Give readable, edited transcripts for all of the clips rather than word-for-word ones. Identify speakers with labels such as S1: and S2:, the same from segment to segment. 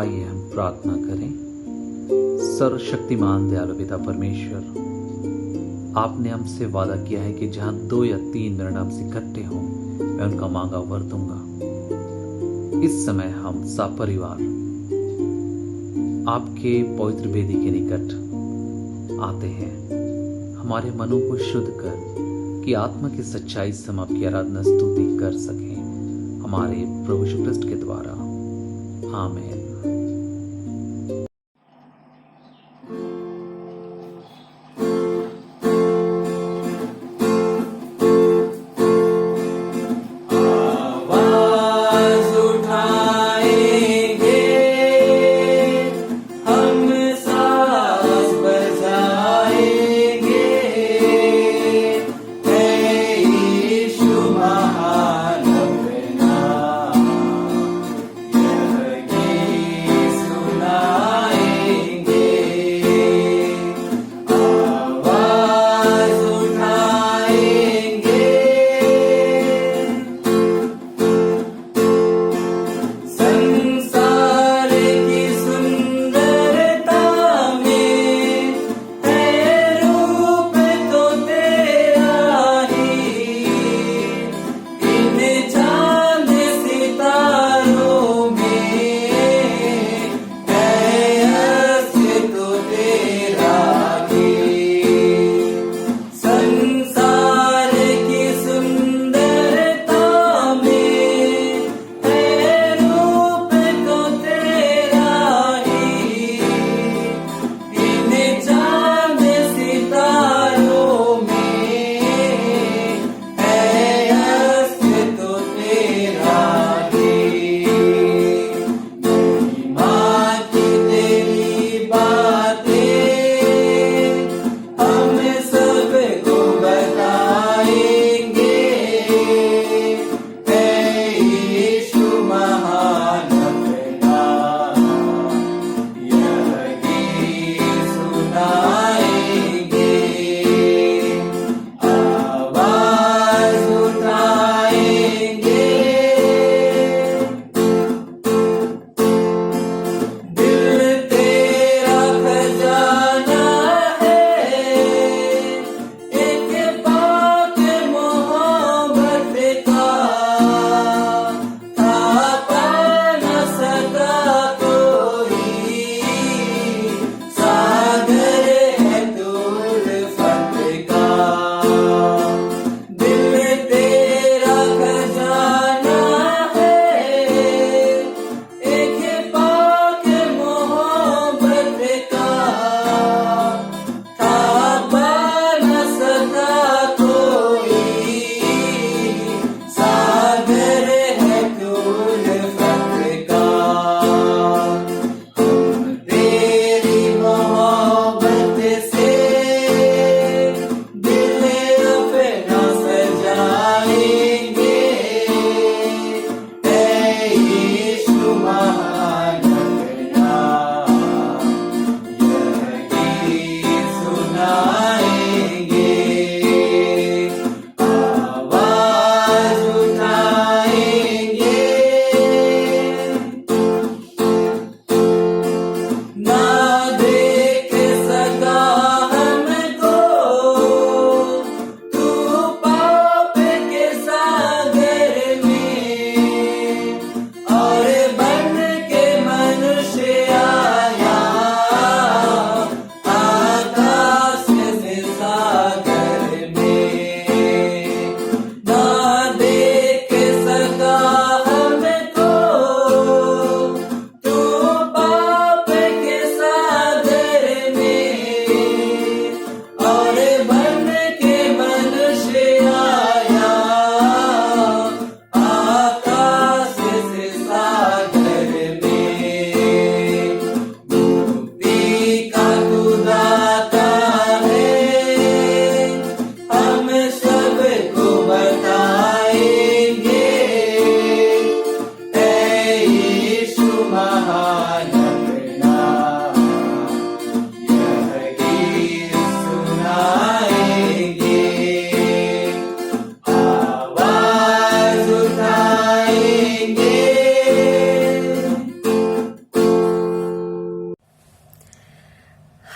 S1: आइए हम प्रार्थना करें। सर्वशक्तिमान दयालु पिता परमेश्वर, आपने हमसे वादा किया है कि जहां 2 या 3 मेरे नाम से इकट्ठे हों, मैं उनका मांगा वर दूंगा। इस समय हम सपरिवार आपके पवित्र वेदी के निकट आते हैं, हमारे मनों को शुद्ध कर कि आत्मा की सच्चाई से हम आपकी आराधना स्तुति कर सकें, हमारे प्रभु यीशु ख्रिस्त के द्वारा। आमीन।
S2: महान अपना यह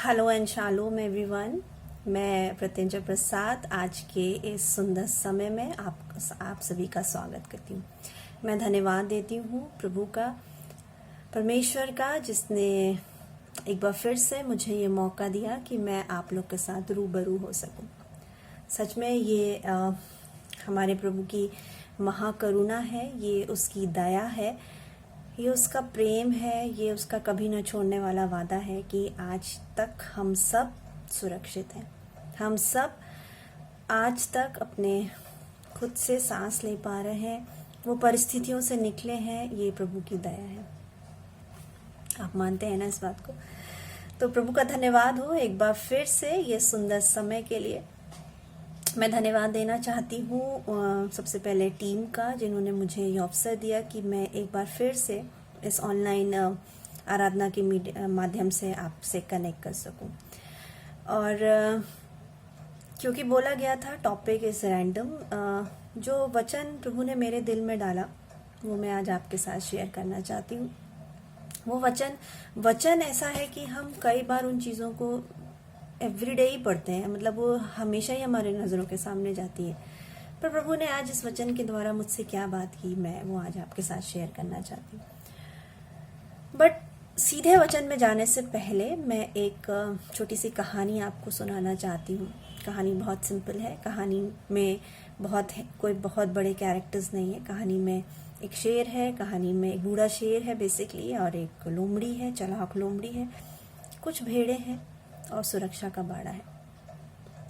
S2: हेलो एंड शालोम एवरीवन। मैं प्रत्यंजय प्रसाद आज के इस सुंदर समय में आप सभी का स्वागत करती हूँ। मैं धन्यवाद देती हूँ प्रभु का, परमेश्वर का, जिसने एक बार फिर से मुझे ये मौका दिया कि मैं आप लोग के साथ रूबरू हो सकूँ। सच में ये हमारे प्रभु की महाकरुणा है, ये उसकी दया है, ये उसका प्रेम है, ये उसका कभी न छोड़ने वाला वादा है कि आज तक हम सब सुरक्षित हैं। हम सब आज तक अपने खुद से सांस ले पा रहे हैं, वो परिस्थितियों से निकले हैं, ये प्रभु की दया है। आप मानते हैं ना इस बात को? तो प्रभु का धन्यवाद हो एक बार फिर से ये सुंदर समय के लिए। मैं धन्यवाद देना चाहती हूँ सबसे पहले टीम का, जिन्होंने मुझे ये अवसर दिया कि मैं एक बार फिर से इस ऑनलाइन आराधना के माध्यम से आपसे कनेक्ट कर सकूँ। और क्योंकि बोला गया था टॉपिक इज रैंडम, जो वचन प्रभु ने मेरे दिल में डाला वो मैं आज आपके साथ शेयर करना चाहती हूँ। वो वचन ऐसा है कि हम कई बार उन चीज़ों को एवरीडे ही पढ़ते हैं, मतलब वो हमेशा ही हमारे नज़रों के सामने जाती है। पर प्रभु ने आज इस वचन के द्वारा मुझसे क्या बात की, मैं वो आज आपके साथ शेयर करना चाहती हूँ। बट सीधे वचन में जाने से पहले मैं एक छोटी सी कहानी आपको सुनाना चाहती हूँ। कहानी बहुत सिंपल है, कहानी में कोई बहुत बड़े कैरेक्टर्स नहीं है। कहानी में एक शेर है, कहानी में एक बूढ़ा शेर है बेसिकली, और एक लोमड़ी है, चालाक लोमड़ी है, कुछ भेड़े हैं और सुरक्षा का बाड़ा है।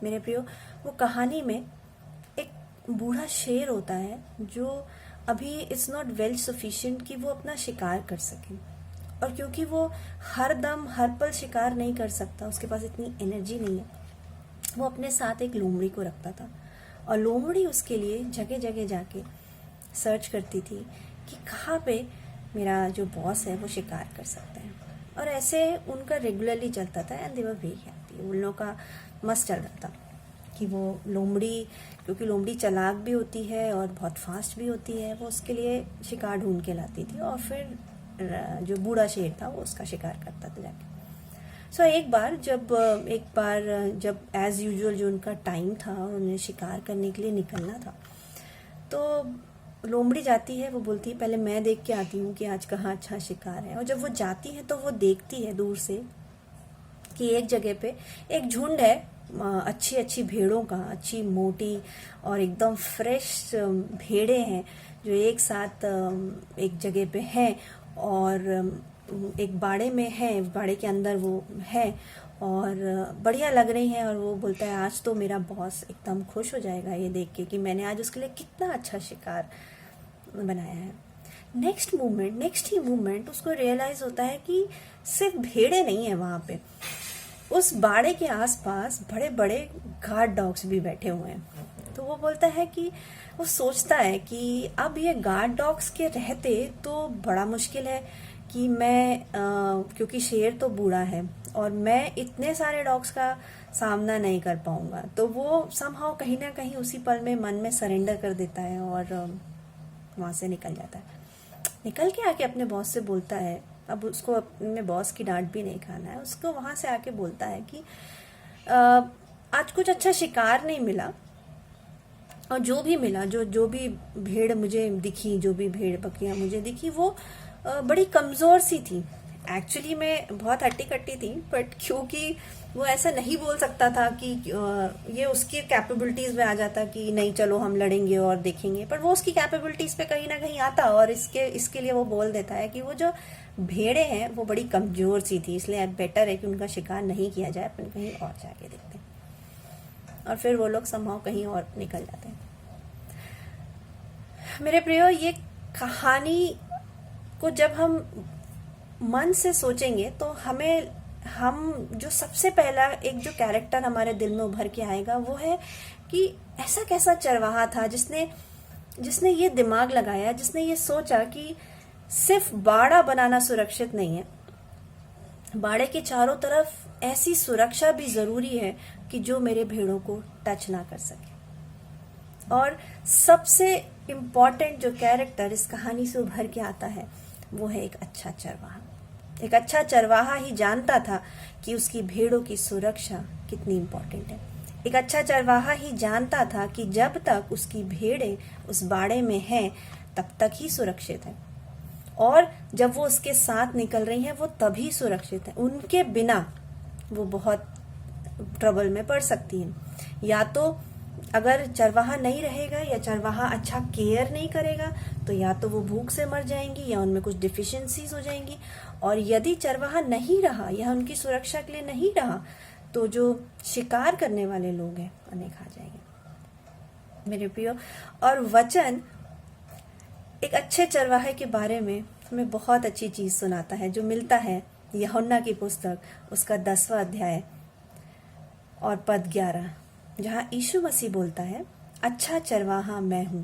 S2: मेरे प्रियो, वो कहानी में एक बूढ़ा शेर होता है जो अभी इट्स नॉट वेल सफिशिएंट कि वो अपना शिकार कर सके, और क्योंकि वो हर दम हर पल शिकार नहीं कर सकता, उसके पास इतनी एनर्जी नहीं है, वो अपने साथ एक लोमड़ी को रखता था। और लोमड़ी उसके लिए जगह जगह जाके सर्च करती थी कि कहाँ पे मेरा जो बॉस है वो शिकार कर सकता है। और ऐसे उनका रेगुलरली चलता था and they were very happy. उन लोगों का मस्त चल रहा था कि वो लोमड़ी, क्योंकि लोमड़ी चालाक भी होती है और बहुत फास्ट भी होती है, वो उसके लिए शिकार ढूंढ के लाती थी और फिर जो बूढ़ा शेर था वो उसका शिकार करता था जाके। सो एक बार जब एज यूजुअल जो उनका टाइम था और उन्हें शिकार करने के लिए निकलना था, तो लोमड़ी जाती है, वो बोलती है पहले मैं देख के आती हूँ कि आज कहाँ अच्छा शिकार है। और जब वो जाती है तो वो देखती है दूर से कि एक जगह पे एक झुंड है अच्छी अच्छी भेड़ों का, अच्छी मोटी और एकदम फ्रेश भेड़े हैं जो एक साथ एक जगह पे हैं और एक बाड़े में है, बाड़े के अंदर वो है और बढ़िया लग रही है। और वो बोलता है आज तो मेरा बॉस एकदम खुश हो जाएगा ये देख के कि मैंने आज उसके लिए कितना अच्छा शिकार बनाया है। नेक्स्ट ही मूवमेंट उसको रियलाइज होता है कि सिर्फ भेड़े नहीं है वहाँ पे, उस बाड़े के आसपास बड़े बड़े गार्ड डॉग्स भी बैठे हुए हैं। तो वो बोलता है कि वो सोचता है कि अब ये गार्ड डॉग्स के रहते तो बड़ा मुश्किल है कि मैं क्योंकि शेर तो बूढ़ा है और मैं इतने सारे डॉग्स का सामना नहीं कर पाऊंगा। तो वो समहाउ कहीं ना कहीं उसी पल में मन में सरेंडर कर देता है और वहाँ से निकल जाता है। निकल के आके अपने बॉस से बोलता है, अब उसको अपने बॉस की डांट भी नहीं खाना है, उसको वहाँ से आके बोलता है कि आज कुछ अच्छा शिकार नहीं मिला और जो भी मिला, जो भी भेड़ मुझे दिखी, जो भी भेड़ बकरियां मुझे दिखी वो बड़ी कमज़ोर सी थी। एक्चुअली मैं बहुत हट्टी कट्टी थी, बट क्योंकि वो ऐसा नहीं बोल सकता था कि ये उसकी कैपेबिलिटीज़ में आ जाता कि नहीं चलो हम लड़ेंगे और देखेंगे, पर वो उसकी कैपेबिलिटीज़ पे कहीं ना कहीं आता और इसके लिए वो बोल देता है कि वो जो भेड़े हैं वो बड़ी कमज़ोर सी थी, इसलिए बेटर है कि उनका शिकार नहीं किया जाए, अपन कहीं और जाके देखते हैं। और फिर वो लोग समहाउ कहीं और निकल जाते हैं। मेरे प्रियो, ये कहानी को जब हम मन से सोचेंगे तो हम जो सबसे पहला एक जो कैरेक्टर हमारे दिल में उभर के आएगा वो है कि ऐसा कैसा चरवाहा था जिसने ये दिमाग लगाया, जिसने ये सोचा कि सिर्फ बाड़ा बनाना सुरक्षित नहीं है, बाड़े के चारों तरफ ऐसी सुरक्षा भी जरूरी है कि जो मेरे भेड़ों को टच ना कर सके। और सबसे इम्पॉर्टेंट जो कैरेक्टर इस कहानी से उभर के आता है वो है एक अच्छा चरवाहा। एक अच्छा चरवाहा ही जानता था कि उसकी भेड़ों की सुरक्षा कितनी इंपॉर्टेंट है। एक अच्छा चरवाहा ही जानता था कि जब तक उसकी भेड़ें उस बाड़े में हैं तब तक ही सुरक्षित है, और जब वो उसके साथ निकल रही हैं वो तभी सुरक्षित है। उनके बिना वो बहुत ट्रबल में पड़ सकती हैं। या तो अगर चरवाहा नहीं रहेगा या चरवाहा अच्छा केयर नहीं करेगा तो या तो वो भूख से मर जाएंगी या उनमें कुछ डिफिशियंसीज हो जाएंगी, और यदि चरवाहा नहीं रहा या उनकी सुरक्षा के लिए नहीं रहा तो जो शिकार करने वाले लोग हैं उन्हें खा जाएंगे। मेरे प्रियो, और वचन एक अच्छे चरवाहे के बारे में हमें बहुत अच्छी चीज सुनाता है जो मिलता है यूहन्ना की पुस्तक उसका 10वां अध्याय और पद 11, जहां यीशु मसीह बोलता है, अच्छा चरवाहा मैं हूं,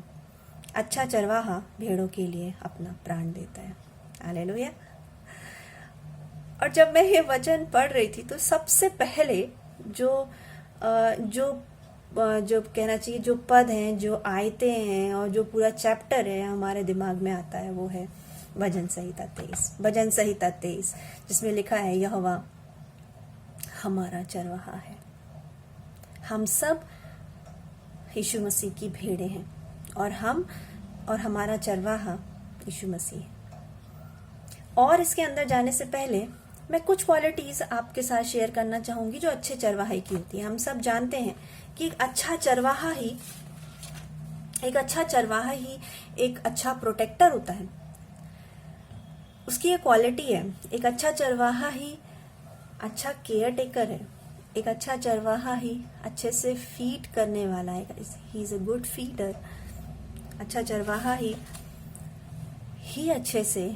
S2: अच्छा चरवाहा भेड़ों के लिए अपना प्राण देता है। हालेलुया। और जब मैं ये वचन पढ़ रही थी तो सबसे पहले जो कहना चाहिए जो पद हैं, जो आयतें हैं और जो पूरा चैप्टर है हमारे दिमाग में आता है वो है भजन संहिता 23, जिसमें लिखा है, यहोवा हमारा चरवाहा है। हम सब यीशु मसीह की भेड़ें हैं और हमारा चरवाहा यीशु मसीह है। और इसके अंदर जाने से पहले मैं कुछ क्वालिटीज आपके साथ शेयर करना चाहूंगी जो अच्छे चरवाहे की होती है। हम सब जानते हैं कि एक अच्छा चरवाहा ही एक अच्छा प्रोटेक्टर होता है। उसकी एक क्वालिटी है, एक अच्छा चरवाहा ही अच्छा केयर टेकर है। एक अच्छा चरवाहा ही अच्छे से फीड करने वाला है, he is a good feeder. अच्छा चरवाहा ही अच्छे से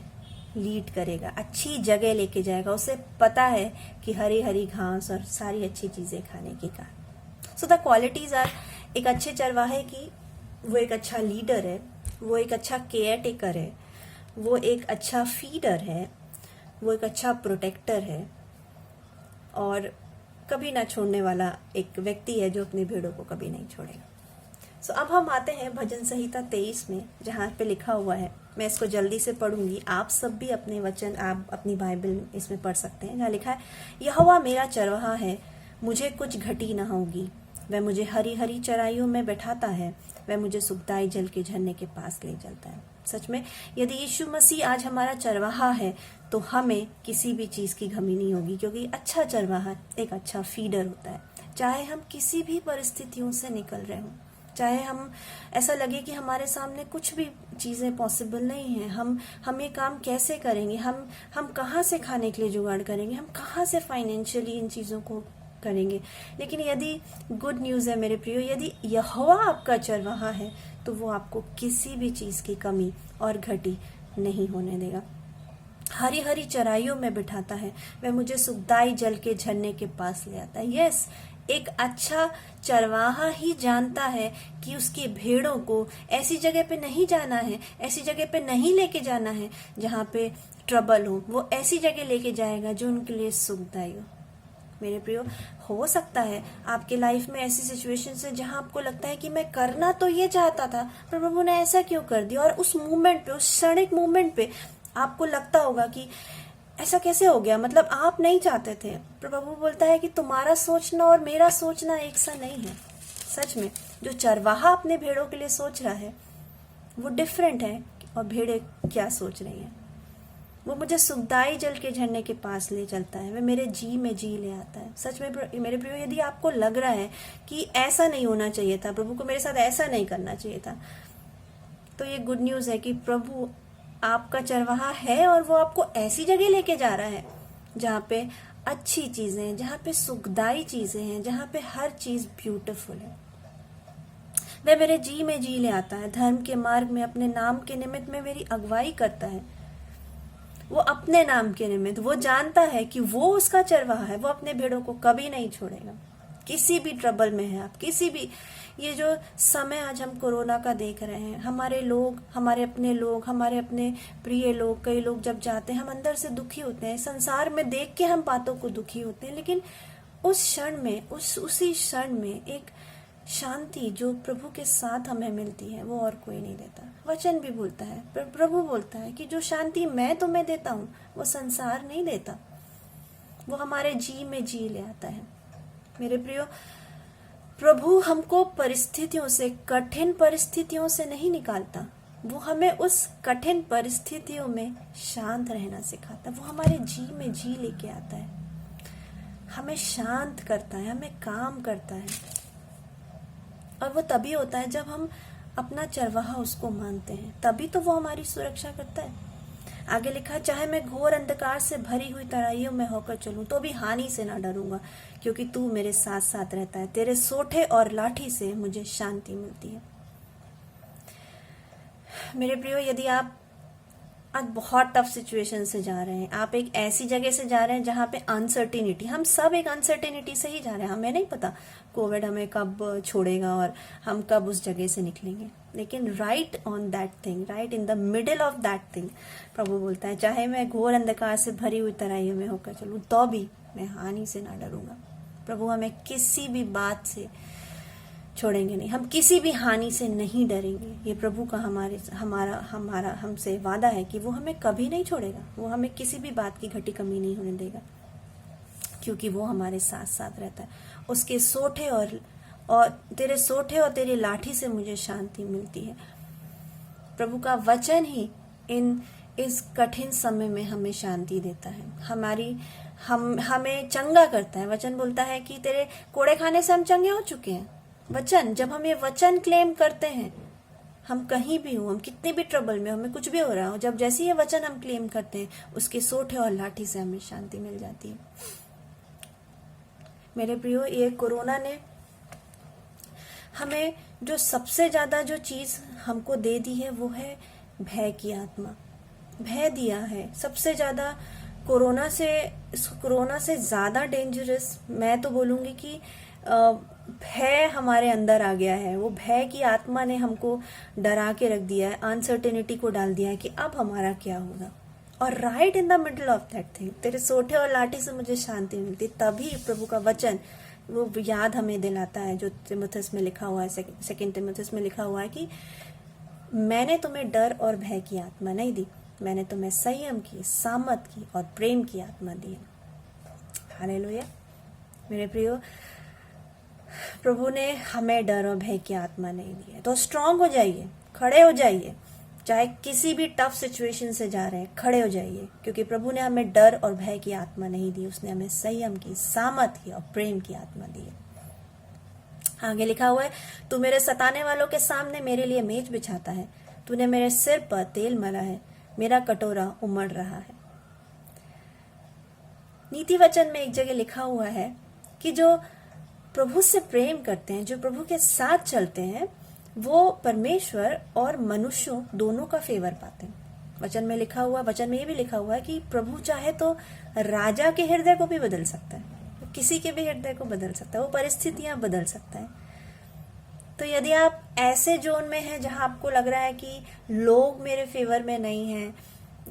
S2: लीड करेगा, अच्छी जगह लेके जाएगा। उसे पता है कि हरी हरी घास और सारी अच्छी चीजें खाने की का। सो द क्वालिटीज आर, एक अच्छे चरवाहे की, वो एक अच्छा लीडर है, वो एक अच्छा केयर टेकर है, वो एक अच्छा फीडर है, वो एक अच्छा प्रोटेक्टर है और कभी ना छोड़ने वाला एक व्यक्ति है जो अपनी भेड़ों को कभी नहीं छोड़ेगा। सो अब हम आते हैं भजन संहिता 23 में, जहाँ पे लिखा हुआ है, मैं इसको जल्दी से पढ़ूंगी, आप सब भी अपने वचन, आप अपनी बाइबल इसमें पढ़ सकते हैं। जहाँ लिखा है, यहोवा मेरा चरवाहा है, मुझे कुछ घटी न होगी, वह मुझे हरी हरी चराइयों में बैठाता है, वह मुझे सुखदाई जल के झरने के पास ले चलता है। सच में यदि यीशु मसीह आज हमारा चरवाहा है तो हमें किसी भी चीज की कमी नहीं होगी, क्योंकि अच्छा चरवाहा एक अच्छा फीडर होता है। चाहे हम किसी भी परिस्थितियों से निकल रहे हों, चाहे हम ऐसा लगे कि हमारे सामने कुछ भी चीजें पॉसिबल नहीं है, हम ये काम कैसे करेंगे, हम कहाँ से खाने के लिए जुगाड़ करेंगे, हम कहाँ से फाइनेंशियली इन चीजों को करेंगे। लेकिन यदि गुड न्यूज है मेरे प्रियो, यदि यहोवा आपका चरवाहा है तो वो आपको किसी भी चीज की कमी और घटी नहीं होने देगा। हरी हरी चराइयों में बिठाता है, वह मुझे सुखदाई जल के झरने के पास ले आता है। यस, एक अच्छा चरवाहा ही जानता है कि उसकी भेड़ों को ऐसी जगह पे नहीं जाना है, ऐसी जगह पे नहीं लेके जाना है जहाँ पे ट्रबल हो। ऐसी जगह लेके जाएगा जो उनके लिए सुखदाई हो। मेरे प्रियो, हो सकता है आपके लाइफ में ऐसी सिचुएशंस है जहां आपको लगता है कि मैं करना तो ये चाहता था पर प्रभु ने ऐसा क्यों कर दिया, और उस मूवमेंट पे, उस क्षणिक मूवमेंट पे आपको लगता होगा कि ऐसा कैसे हो गया, मतलब आप नहीं चाहते थे। प्रभु बोलता है कि तुम्हारा सोचना और मेरा सोचना एक सा नहीं है। सच में जो चरवाहा अपने भेड़ों के लिए सोच रहा है वो डिफरेंट है, और भेड़े क्या सोच रही हैं। वो मुझे सुखदाई जल के झरने के पास ले चलता है, वह मेरे जी में जी ले आता है। सच में मेरे प्रियो, यदि आपको लग रहा है कि ऐसा नहीं होना चाहिए था, प्रभु को मेरे साथ ऐसा नहीं करना चाहिए था, तो ये गुड न्यूज है कि प्रभु आपका चरवाहा है और वो आपको ऐसी जगह लेके जा रहा है जहाँ पे अच्छी चीजें, जहाँ पे सुखदाई चीजें हैं, जहाँ पे हर चीज ब्यूटीफुल है। वह मेरे जी में जी ले आता है, धर्म के मार्ग में अपने नाम के निमित्त में मेरी अगुवाई करता है। वो अपने नाम के निमित्त, वो जानता है कि वो उसका चरवाहा है, वो अपने भेड़ों को कभी नहीं छोड़ेगा। किसी भी ट्रबल में है आप, किसी भी, ये जो समय आज हम कोरोना का देख रहे हैं, हमारे लोग, हमारे अपने प्रिय लोग, कई लोग जब जाते हैं हम अंदर से दुखी होते हैं, संसार में देख के हम बातों को दुखी होते हैं, लेकिन उस क्षण में, उसी क्षण में एक शांति जो प्रभु के साथ हमें मिलती है वो और कोई नहीं देता। वचन भी बोलता है, प्रभु बोलता है कि जो शांति मैं तुम्हें देता हूँ वो संसार नहीं देता, वो हमारे जी में जी ले आता है। मेरे प्रियो, प्रभु हमको परिस्थितियों से, कठिन परिस्थितियों से नहीं निकालता, वो हमें उस कठिन परिस्थितियों में शांत रहना सिखाता है। वो हमारे जी में जी लेके आता है, हमें शांत करता है, हमें काम करता है। और वो तभी होता है जब हम अपना चरवाहा उसको मानते हैं, तभी तो वो हमारी सुरक्षा करता है। आगे लिखा है, चाहे मैं घोर अंधकार से भरी हुई तराइयों में होकर चलूं तो भी हानि से ना डरूंगा, क्योंकि तू मेरे साथ साथ रहता है। तेरे सोठे और लाठी से मुझे शांति मिलती है। मेरे प्रियो, यदि आप आज बहुत टफ सिचुएशन से जा रहे हैं, आप एक ऐसी जगह से जा रहे हैं जहाँ पे अनसर्टिनिटी, हम सब एक अनसर्टिनिटी से ही जा रहे हैं। हमें नहीं पता कोविड हमें कब छोड़ेगा और हम कब उस जगह से निकलेंगे, लेकिन right on that thing, right in the middle of that thing, प्रभु बोलता है, चाहे मैं घोर अंधकार से भरी हुई तराइयों में होकर चलूं तो भी मैं हानि से ना डरूंगा। प्रभु हमें किसी भी बात से छोड़ेंगे नहीं, हम किसी भी हानि से नहीं डरेंगे। ये प्रभु का हमारा हमसे वादा है कि वो हमें कभी नहीं छोड़ेगा, वो हमें किसी भी बात की घटी कमी नहीं होने देगा, क्योंकि वो हमारे साथ साथ रहता है। उसके सोठे और तेरे सोठे और तेरी लाठी से मुझे शांति मिलती है। प्रभु का वचन ही इस कठिन समय में हमें शांति देता है, हमें चंगा करता है। वचन बोलता है कि तेरे कोड़े खाने से हम चंगे हो चुके हैं। वचन, जब हम ये वचन क्लेम करते हैं, हम कहीं भी हो, हम कितने भी ट्रबल में, हमें कुछ भी हो रहा हो, जब जैसे ये वचन हम क्लेम करते हैं, उसके सोठे और लाठी से हमें शांति मिल जाती है। मेरे प्रियो, ये कोरोना ने हमें जो सबसे ज्यादा जो चीज हमको दे दी है वो है भय की आत्मा। भय दिया है सबसे ज्यादा। कोरोना से ज्यादा डेंजरस मैं तो बोलूंगी कि भय हमारे अंदर आ गया है। वो भय की आत्मा ने हमको डरा के रख दिया है, अनसर्टेनिटी को डाल दिया है कि अब हमारा क्या होगा। और right in the middle of that thing, तेरे सोठे और लाठी से मुझे शांति मिलती, तभी प्रभु का वचन वो याद हमें दिलाता है जो तिमुथियुस में लिखा हुआ है, सेकंड तिमुथियुस में लिखा हुआ है कि मैंने तुम्हें डर और भय की आत्मा नहीं दी, मैंने तुम्हें संयम की, सामर्थ की और प्रेम की आत्मा दी है। हालेलुया। मेरे प्रियो, प्रभु ने हमें डर और भय की आत्मा नहीं दी है। तो स्ट्रांग हो जाइए, खड़े हो जाइए, चाहे किसी भी टफ सिचुएशन से जा रहे हैं, खड़े हो जाइए, क्योंकि प्रभु ने हमें डर और भय की आत्मा नहीं दी, उसने हमें संयम की, सामर्थ की और प्रेम की आत्मा दी है। आगे लिखा हुआ है, तू मेरे सताने वालों के सामने मेरे लिए मेज बिछाता है, तूने मेरे सिर पर तेल मला है, मेरा कटोरा उमड़ रहा है। नीति वचन में एक जगह लिखा हुआ है कि जो प्रभु से प्रेम करते हैं, जो प्रभु के साथ चलते हैं, वो परमेश्वर और मनुष्यों दोनों का फेवर पाते हैं। वचन में ये भी लिखा हुआ है कि प्रभु चाहे तो राजा के हृदय को भी बदल सकता है, वो किसी के भी हृदय को बदल सकता है, वो परिस्थितियां बदल सकता है। तो यदि आप ऐसे जोन में हैं जहां आपको लग रहा है कि लोग मेरे फेवर में नहीं हैं,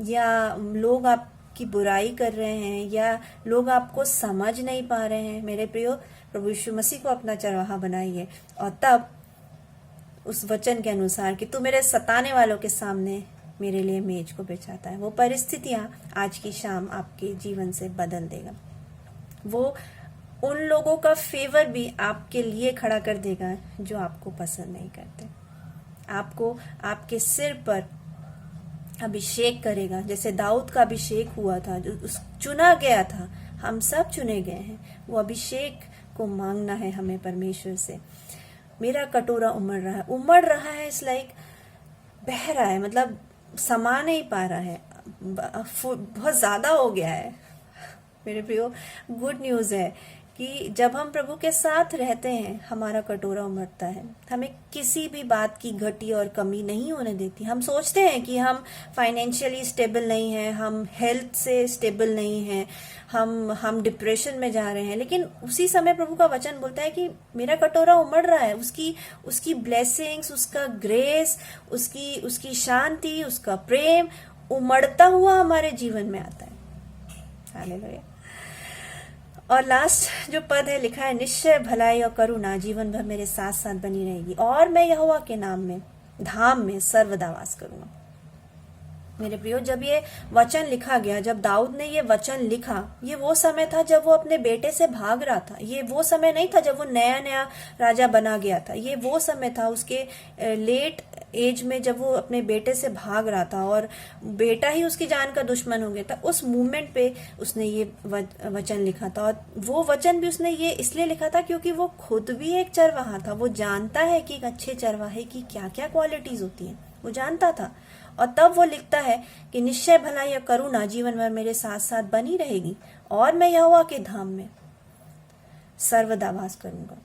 S2: या लोग आपकी बुराई कर रहे हैं, या लोग आपको समझ नहीं पा रहे हैं, मेरे प्रियो, प्रभु यीशु मसीह को अपना चरवाहा बनाइए, और तब उस वचन के अनुसार कि तू मेरे सताने वालों के सामने मेरे लिए मेज को बिछाता है, वो परिस्थितियां आज की शाम आपके जीवन से बदल देगा। वो उन लोगों का फेवर भी आपके लिए खड़ा कर देगा जो आपको पसंद नहीं करते। आपको आपके सिर पर अभिषेक करेगा, जैसे दाऊद का अभिषेक हुआ था, जो चुना गया था, हम सब चुने गए हैं। वो अभिषेक को मांगना है हमें परमेश्वर से। मेरा कटोरा उमड़ रहा है, इस लाइक बह रहा है, मतलब समा नहीं पा रहा है, बहुत ज्यादा हो गया है। मेरे प्रियो, गुड न्यूज है कि जब हम प्रभु के साथ रहते हैं, हमारा कटोरा उमड़ता है, हमें किसी भी बात की घटी और कमी नहीं होने देती। हम सोचते हैं कि हम फाइनेंशियली स्टेबल नहीं हैं, हम हेल्थ से स्टेबल नहीं हैं, हम डिप्रेशन में जा रहे हैं, लेकिन उसी समय प्रभु का वचन बोलता है कि मेरा कटोरा उमड़ रहा है। उसकी ब्लेसिंग्स, उसका ग्रेस, उसकी शांति, उसका प्रेम उमड़ता हुआ हमारे जीवन में आता है। हालेलुया। और लास्ट जो पद है लिखा है, निश्चय भलाई और करुणा जीवन भर मेरे साथ साथ बनी रहेगी और मैं यहोवा के नाम में धाम में सर्वदा वास करूंगा। मेरे प्रियो, जब ये वचन लिखा गया, जब दाऊद ने ये वचन लिखा, ये वो समय था जब वो अपने बेटे से भाग रहा था। ये वो समय नहीं था जब वो नया नया राजा बना गया था। ये वो समय था उसके लेट एज में जब वो अपने बेटे से भाग रहा था और बेटा ही उसकी जान का दुश्मन हो गया था। उस मूवमेंट पे उसने ये वचन लिखा था और वो वचन भी उसने ये इसलिए लिखा था क्योंकि वो खुद भी एक चरवाहा था। वो जानता है कि एक अच्छे चरवाहे की क्या क्या क्वालिटीज होती हैं, वो जानता था। और तब वो लिखता है कि निश्चय भलाई या करुणा जीवन भर मेरे साथ साथ बनी रहेगी और मैं यहोवा के धाम में सर्वदा वास करूंगा।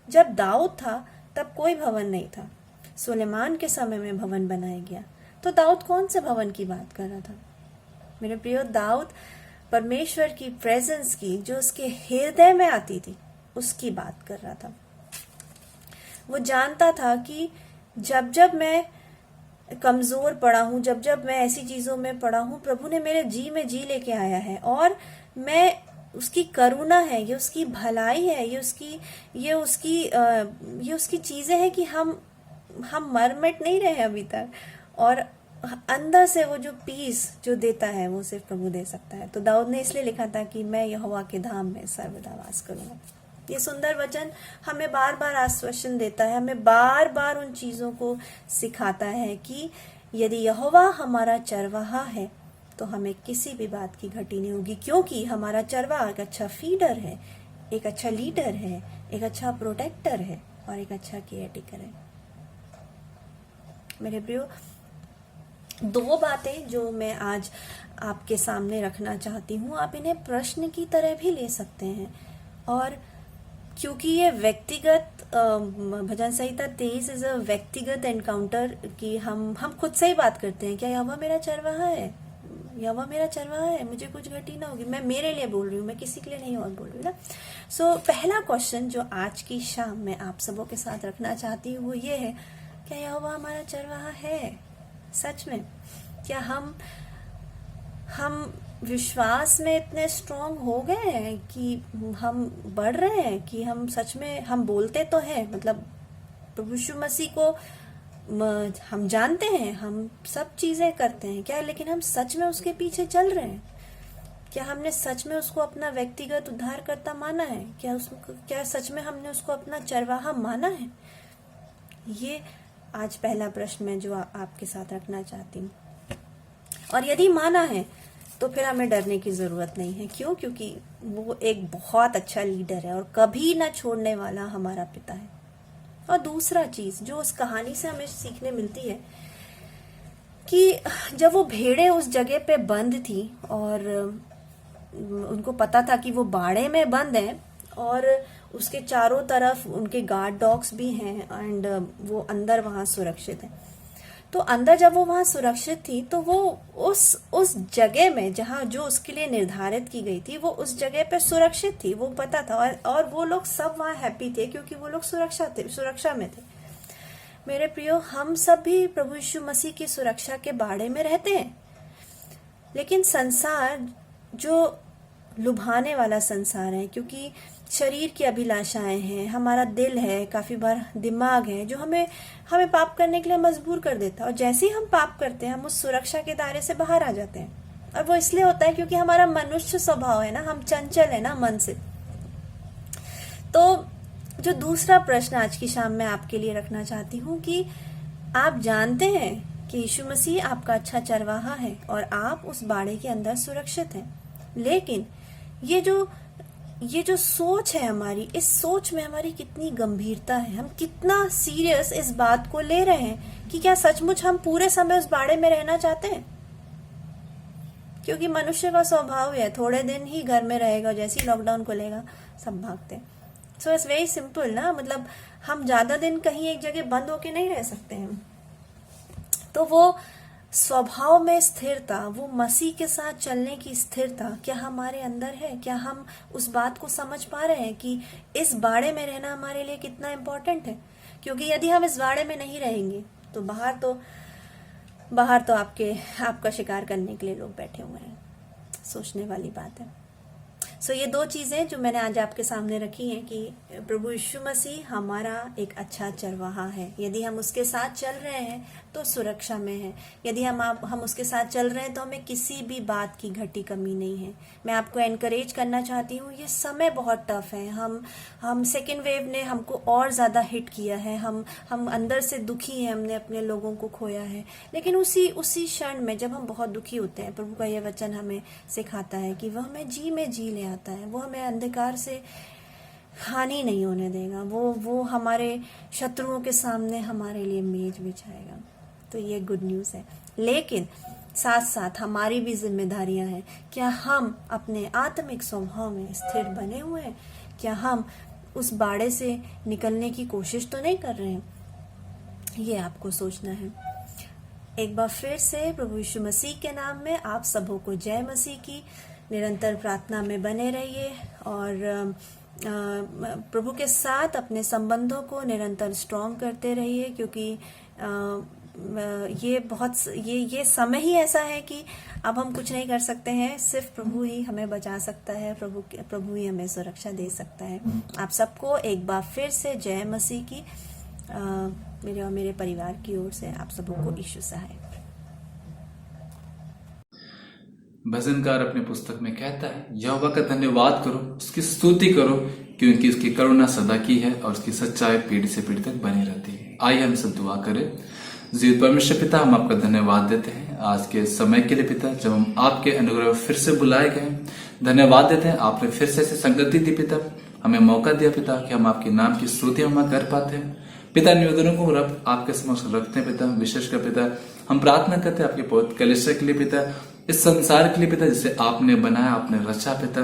S2: जब दाऊद था तब कोई भवन नहीं था, सुलेमान के समय में भवन बनाया गया। तो दाऊद कौन से भवन की बात कर रहा था? मेरे प्रियो, दाऊद परमेश्वर की प्रेजेंस की जो उसके हृदय में आती थी उसकी बात कर रहा था। वो जानता था कि जब जब मैं कमजोर पड़ा हूं, जब जब मैं ऐसी चीजों में पड़ा हूं, प्रभु ने मेरे जी में जी लेके आया है और मैं उसकी करुणा है, ये उसकी भलाई है, ये उसकी चीजें हैं कि हम मर मिट नहीं रहे अभी तक। और अंदर से वो जो पीस जो देता है वो सिर्फ प्रभु दे सकता है। तो दाऊद ने इसलिए लिखा था कि मैं यहोवा के धाम में सर्वदा वास करूंगा। ये सुंदर वचन हमें बार बार आश्वासन देता है, हमें बार बार उन चीजों को सिखाता है कि यदि यहोवा हमारा चरवाहा है तो हमें किसी भी बात की घटी नहीं होगी, क्योंकि हमारा चरवाहा एक अच्छा फीडर है, एक अच्छा लीडर है, एक अच्छा प्रोटेक्टर है और एक अच्छा केयर टेकर है। मेरे प्रियो, दो बातें जो मैं आज आपके सामने रखना चाहती हूँ, आप इन्हें प्रश्न की तरह भी ले सकते हैं। और क्योंकि ये व्यक्तिगत भजन संहिता 23 इज अ व्यक्तिगत एनकाउंटर कि हम खुद से ही बात करते हैं, क्या यहोवा मेरा चरवाहा है, यहोवा मेरा चरवाहा है, मुझे कुछ घटी ना होगी। मैं मेरे लिए बोल रही हूँ, मैं किसी के लिए नहीं और बोल रही हूँ ना। सो पहला क्वेश्चन जो आज की शाम में आप सबों के साथ रखना चाहती हूँ वो ये है, क्या यहोवा हमारा चरवाहा है सच में? क्या हम विश्वास में इतने स्ट्रांग हो गए हैं कि हम बढ़ रहे हैं कि हम सच में, हम बोलते तो हैं, मतलब प्रभु यीशु मसीह को हम जानते हैं, हम सब चीजें करते हैं क्या, लेकिन हम सच में उसके पीछे चल रहे हैं? क्या हमने सच में उसको अपना व्यक्तिगत उद्धारकर्ता माना है? क्या सच में हमने उसको अपना चरवाहा माना है? ये आज पहला प्रश्न मैं जो आपके साथ रखना चाहती हूँ। और यदि माना है तो फिर हमें डरने की जरूरत नहीं है। क्यों? क्योंकि वो एक बहुत अच्छा लीडर है और कभी ना छोड़ने वाला हमारा पिता है। और दूसरा चीज जो उस कहानी से हमें सीखने मिलती है कि जब वो भेड़ें उस जगह पे बंद थी और उनको पता था कि वो बाड़े में बंद हैं और उसके चारों तरफ उनके गार्ड डॉग्स भी हैं एंड वो अंदर वहां सुरक्षित है, तो अंदर जब वो वहां सुरक्षित थी तो वो उस जगह में जहां जो उसके लिए निर्धारित की गई थी वो उस जगह पे सुरक्षित थी, वो पता था। और वो लोग सब वहां हैप्पी थे क्योंकि वो लोग सुरक्षा में थे। मेरे प्रियो, हम सब भी प्रभु यीशु मसीह की सुरक्षा के बाड़े में रहते हैं, लेकिन संसार जो लुभाने वाला संसार है, क्योंकि शरीर की अभिलाषाएं हैं, हमारा दिल है, काफी बार दिमाग है जो हमें पाप करने के लिए मजबूर कर देता है। और जैसे ही हम पाप करते हैं हम उस सुरक्षा के दायरे से बाहर आ जाते हैं। और वो इसलिए होता है क्योंकि हमारा मनुष्य स्वभाव है ना, हम चंचल है ना मन से। तो जो दूसरा प्रश्न आज की शाम में आपके लिए रखना चाहती हूँ कि आप जानते हैं कि यीशु मसीह आपका अच्छा चरवाहा है और आप उस बाड़े के अंदर सुरक्षित हैं, लेकिन ये जो सोच है हमारी, इस सोच में हमारी कितनी गंभीरता है, हम कितना सीरियस इस बात को ले रहे हैं कि क्या सचमुच हम पूरे समय उस बाड़े में रहना चाहते हैं? क्योंकि मनुष्य का स्वभाव है थोड़े दिन ही घर में रहेगा, जैसे ही लॉकडाउन खुलेगा सब भागते हैं। सो इट्स वेरी सिंपल ना, मतलब हम ज्यादा दिन कहीं एक जगह बंद होके नहीं रह सकते हैं। तो वो स्वभाव में स्थिरता, वो मसीह के साथ चलने की स्थिरता क्या हमारे अंदर है? क्या हम उस बात को समझ पा रहे हैं कि इस बाड़े में रहना हमारे लिए कितना इम्पोर्टेंट है? क्योंकि यदि हम इस बाड़े में नहीं रहेंगे तो बाहर तो आपका शिकार करने के लिए लोग बैठे हुए हैं। सोचने वाली बात है। सो ये दो चीज़ें जो मैंने आज आपके सामने रखी हैं कि प्रभु यीशु मसीह हमारा एक अच्छा चरवाहा है। यदि हम उसके साथ चल रहे हैं तो सुरक्षा में है। यदि हम उसके साथ चल रहे हैं तो हमें किसी भी बात की घटी कमी नहीं है। मैं आपको एनकरेज करना चाहती हूँ, ये समय बहुत टफ है। हम सेकेंड वेव ने हमको और ज़्यादा हिट किया है। हम अंदर से दुखी हैं, हमने अपने लोगों को खोया है। लेकिन उसी क्षण में जब हम बहुत दुखी होते हैं, प्रभु का यह वचन हमें सिखाता है कि वह हमें जी में जी ले आता है। वो हमें अंधकार से हानि नहीं होने देगा। वो हमारे शत्रुओं के सामने हमारे लिए मेज बिछाएगा। तो ये गुड न्यूज़ है। लेकिन साथ साथ हमारी भी जिम्मेदारियां हैं। क्या हम अपने आत्मिक स्वभाव में स्थिर बने हुए हैं? क्या हम उस बाड़े से निकलने की कोशिश तो नहीं कर रहे हैं? ये आपको सोचना है। एक बार फिर से प्रभु यीशु मसीह के नाम में आप सबों को जय मसीह की। निरंतर प्रार्थना में बने रहिए और प्रभु के साथ अपने संबंधों को निरंतर स्ट्रॉन्ग करते रहिए, क्योंकि ये समय ही ऐसा है कि अब हम कुछ नहीं कर सकते हैं। सिर्फ प्रभु ही हमें बचा सकता है, प्रभु ही हमें सुरक्षा दे सकता है। आप सबको एक बार फिर से जय मसीह की। मेरे और मेरे परिवार की ओर से आप सबों को यीशु सहाय।
S3: भजनकार अपने पुस्तक में कहता है, यहोवा का धन्यवाद करो, उसकी स्तुति करो, क्योंकि उसकी करुणा सदा की है और उसकी सच्चाई पीढ़ी से पीढ़ी तक बनी रहती है। आइए हम सब दुआ करें। जीवित परमेश्वर पिता, हम आपका धन्यवाद देते हैं आज के समय के लिए पिता, जब हम आपके अनुग्रह फिर से बुलाए गए। धन्यवाद देते हैं, आपने फिर से संगति दी पिता, हमें मौका दिया पिता कि हम आपके नाम की स्तुति हम कर पाते हैं पिता। निवेदनों को रब आपके समक्ष रखते हैं पिता। विशेषकर पिता हम प्रार्थना करते हैं आपके पवित्र कलीसिया के लिए पिता, इस संसार के लिए पिता जिसे आपने बनाया, आपने रचा पिता,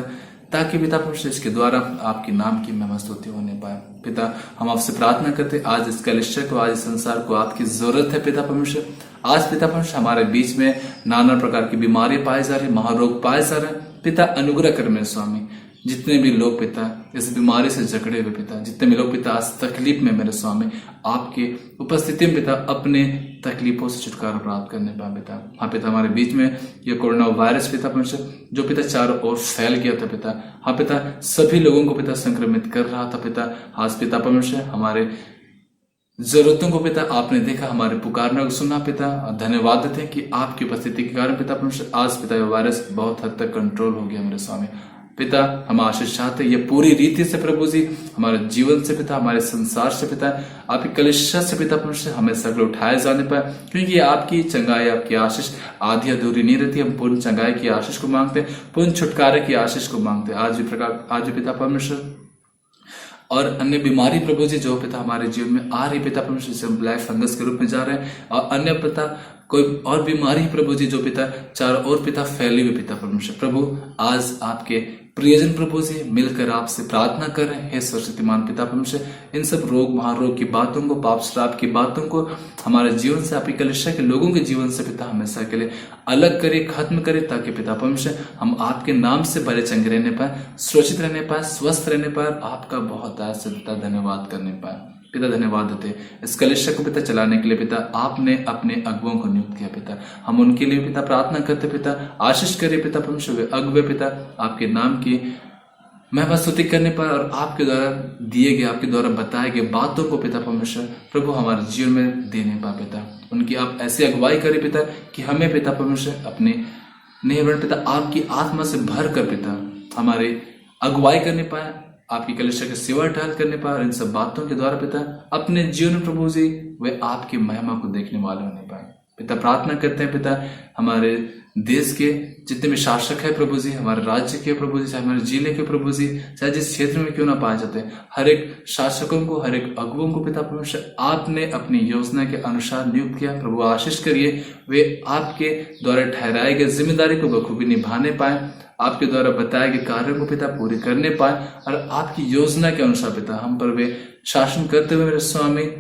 S3: ताकि पिता परमेश्वर इसके द्वारा आपके नाम की महिमा स्तुति होने पाए पिता। हम आपसे प्रार्थना करते हैं आज इस कलीसिया को, आज इस संसार को आपकी जरूरत है पिता परमेश्वर। आज पिता परमेश्वर हमारे बीच में नाना प्रकार की बीमारी पाई जा रही, महारोग पाए जा रहे हैं पिता। अनुग्रह कर मेरे स्वामी, जितने भी लोग पिता इस बीमारी से जकड़े हुए पिता, जितने भी लोग पिता आज तकलीफ में मेरे स्वामी, आपके उपस्थिति में पिता अपने तकलीफों से छुटकारा प्राप्त करने पाए पिता। हाँ पिता, हमारे बीच में ये कोरोना वायरस पिता परमेश्वर जो पिता चारों ओर फैल गया था पिता, हाँ पिता सभी लोगों को पिता संक्रमित कर रहा था पिता। आज पिता परमेश्वर हमारे जरूरतों को पिता आपने देखा, हमारे पुकारने को सुना पिता। धन्यवाद देते हैं कि आपकी उपस्थिति के कारण पिता परमेश्वर आज पिता ये वायरस बहुत हद तक कंट्रोल हो गया मेरे स्वामी पिता। हम आशीष चाहते ये पूरी रीति से प्रभु जी हमारे जीवन से पिता, हमारे संसार से पिता, आपकी कलीसिया से पिता परमेश्वर हमें सगल उठाए जाने पाए, क्योंकि आपकी चंगाई, आपकी आशीष आधी अधूरी नहीं रहती। हम पूर्ण चंगाई की आशीष को मांगते हैं, पूर्ण छुटकारे की आशीष को मांगते हैं। आज भी पिता परमेश्वर और अन्य बीमारी प्रभु जी जो पिता हमारे जीवन में आ रही पिता परमेश्वर, जिसे हम ब्लैक फंगस के रूप में जा रहे हैं, और अन्य पिता कोई और बीमारी प्रभु जी जो पिता चारों ओर पिता फैली हुई पिता परमेश्वर। प्रभु आज आपके प्रियजन प्रभु जी मिलकर आपसे प्रार्थना कर रहे हैं, सर्वशक्तिमान पिता परमेश्वर, इन सब रोग महारोग की बातों को, पाप श्राप की बातों को हमारे जीवन से, आपकी कलीसिया के लोगों के जीवन से पिता हमेशा के लिए अलग करे, खत्म करे, ताकि पिता परमेश्वर हम आपके नाम से भले चंगे रहने पाए, सुरक्षित रहने पाए, स्वस्थ रहने पाए, आपका बहुत आयत से पिता धन्यवाद करने पाए पिता। धन्यवाद देते इस कलीसिया को पिता चलाने के लिए पिता, आपने अपने अगुओं को नियुक्त किया पिता। हम उनके लिए पिता प्रार्थना करते पिता, आशीष करे पिता परमेश्वर, वे अगुए पिता आपके नाम की महिमा स्तुति करने पर और आपके द्वारा दिए गए, आपके द्वारा बताए गए बातों को पिता परमेश्वर प्रभु हमारे जीवन में देने पाए पिता। उनकी आप ऐसी अगुवाई करे पिता कि हमें पिता परमेश्वर अपने नियमन पिता आपकी आत्मा से भर कर पिता हमारे अगुवाई करने पाए, आपकी कलीसिया की सेवा टहल करने पाए, और इन सब बातों के द्वारा पिता अपने जीवन में प्रभु जी वे आपकी महिमा को देखने वाले होने पाए पिता। प्रार्थना करते हैं पिता हमारे देश के जितने भी शासक है प्रभु जी, हमारे राज्य के प्रभु जी, चाहे हमारे जिले के प्रभु जी, चाहे जिस क्षेत्र में क्यों ना पाए जाते हैं, हर एक शासकों को, हर एक अगुओं को पिता परमेश्वर आपने अपनी योजना के अनुसार नियुक्त किया। प्रभु आशीष करिए वे आपके द्वारा ठहराए गए जिम्मेदारी को बखूबी निभाने पाए, आपके द्वारा बताए गए कार्यों को पिता पूरी करने पाए, और आपकी योजना के अनुसार पिता हम पर वे शासन करते हुए मेरे स्वामी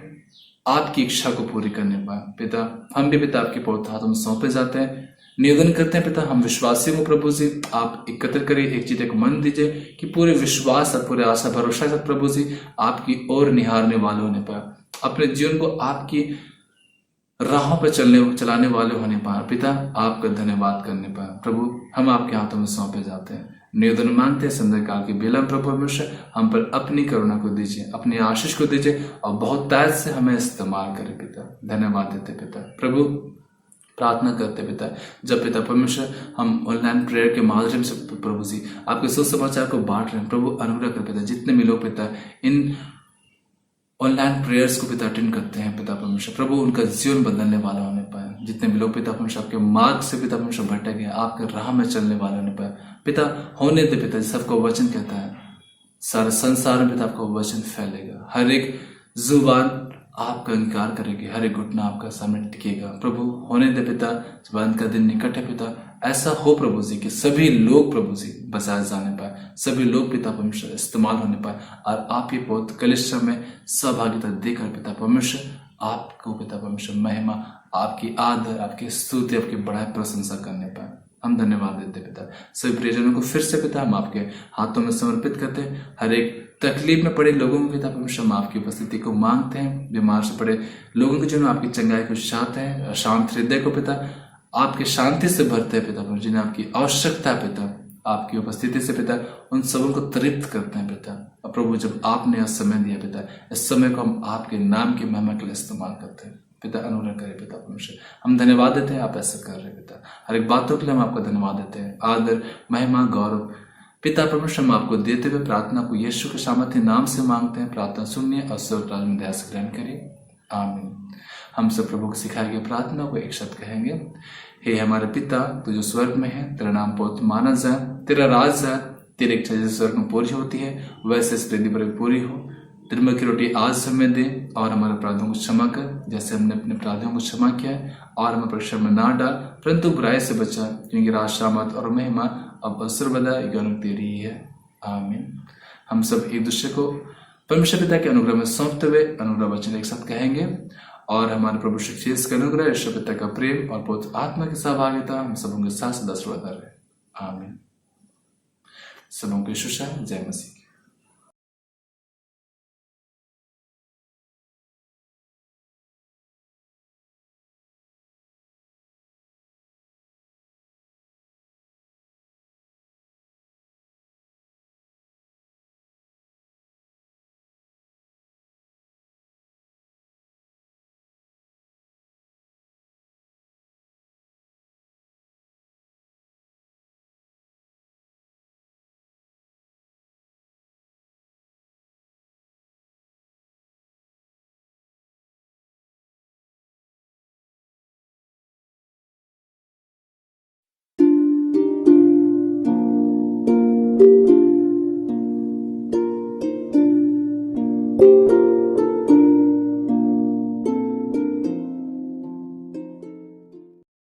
S3: आपकी इच्छा को पूरी करने पाए पिता। हम भी पिता आपके पवित्र हाथों में सौंपे जाते हैं, निवेदन करते हैं पिता हम विश्वासियों को प्रभु जी आप एकत्र करिए, एक चीज एक मन दीजिए कि पूरे विश्वास और पूरे आशा भरोसा के साथ प्रभु जी आपकी ओर निहारने वाले होने पाए, अपने जीवन को आपकी राहों पर चलाने वाले होने पाए पिता। आपका धन्यवाद करने पाए प्रभु, हम आपके हाथों में सौंपे जाते हैं। निवेदन मांगते हैं संध्या काल की बेला में प्रभु परमेश्वर हम पर अपनी करुणा को दीजिए, अपनी आशीष को दीजिए और बहुत ताज से हमें इस्तेमाल करें पिता। धन्यवाद देते पिता। प्रभु प्रार्थना करते पिता, जब पिता परमेश्वर हम ऑनलाइन प्रेयर के माध्यम से प्रभु जी आपके सुसमाचार को बांट रहे हैं, प्रभु अनुग्रह कर पिता, जितने भी लोग पिता इन ऑनलाइन प्रेयर्स को पिता अटेंड करते हैं पिता परमेश्वर, प्रभु उनका जीवन बदलने वाला होने पाए। जितने भी लोग पिता परमेश्वर आपके मार्ग से पिता परमेश्वर भटक गए, आपके राह में चलने वाले होने पाए पिता, होने दे पिता। सबको वचन कहता है सारे संसार में पिता आपका वचन फैलेगा, हर एक जुबान आपका इनकार करेगी, हर एक घुटना आपका सामने टिकेगा। प्रभु होने दे पिता, जब अंत का दिन निकट है पिता, ऐसा हो प्रभु जी कि सभी लोग प्रभु जी बचाए जाने पाए, सभी लोग पिता परमेश्वर इस्तेमाल होने पाए और आप ये बहुत कलिसिया में सहभागिता देकर पिता परमेश्वर आपको पिता परमेश्वर महिमा, आपकी आदर, आपकी स्तुति, आपकी बड़ाई प्रशंसा करने पाए। हम धन्यवाद देते पिता। सभी प्रियजनों को फिर से पिता हम आपके हाथों में समर्पित करते हैं। हर एक तकलीफ में पड़े लोगों को पिता परमेश्वर हम आपकी उपस्थिति को मांगते हैं। बीमार से पड़े लोगों के जिन्हें आपकी चंगाई को चाहते हैं, अशांत हृदय को पिता आपके शांति से भरते हैं पिता, जिन्हें आपकी आवश्यकता है पिता, आपकी उपस्थिति से पिता उन सबों को तृप्त करते हैं पिता। और प्रभु जब आपने यह समय दिया पिता, इस समय को हम आपके नाम की महिमा के लिए इस्तेमाल करते हैं पिता। अनुग्रह करें पिता परमेश्वर, हम धन्यवाद देते हैं आप ऐसा कर रहे हैं पिता। हर एक बातों के लिए हम आपका धन्यवाद देते हैं। आदर, महिमा, गौरव पिता परमेश्वर हम आपको देते हुए प्रार्थना को यीशु के सामर्थ्य नाम से मांगते हैं। प्रार्थना सुनिए और स्वर्ग राज्य में दया से ग्रहण करिए, आमीन। हम सब प्रभु को सिखाई गई प्रार्थना को एक शब्द कहेंगे। हे हमारे पिता तू जो स्वर्ग में है, तेरा नाम पवित्र माना जाए, तेरा राज जाए, तेरी इच्छा जैसे स्वर्ग में पूरी होती है वैसे इस पृथ्वी पर पूरी हो। दिन की रोटी आज हमें दे और हमारे अपराधों को क्षमा कर जैसे हमने अपने अपराधियों को क्षमा किया है, और हमें परीक्षा में ना डाल परंतु बुराई से बचा, क्योंकि राज, शामत और महिमा अब अवसर बदा तेरी ही है, आमीन। हम सब एक दूसरे को परमेश्वर पिता के अनुग्रह में सौंपते हुए अनुग्रह वचन एक साथ कहेंगे। और हमारे प्रभु श्री यीशु का अनुग्रह, ईश्वर पिता का प्रेम और पवित्र आत्मा की सहभागिता हम सबों के साथ सदा सर्वदा रहे, आमीन। सबों को यीशु, जय मसीह।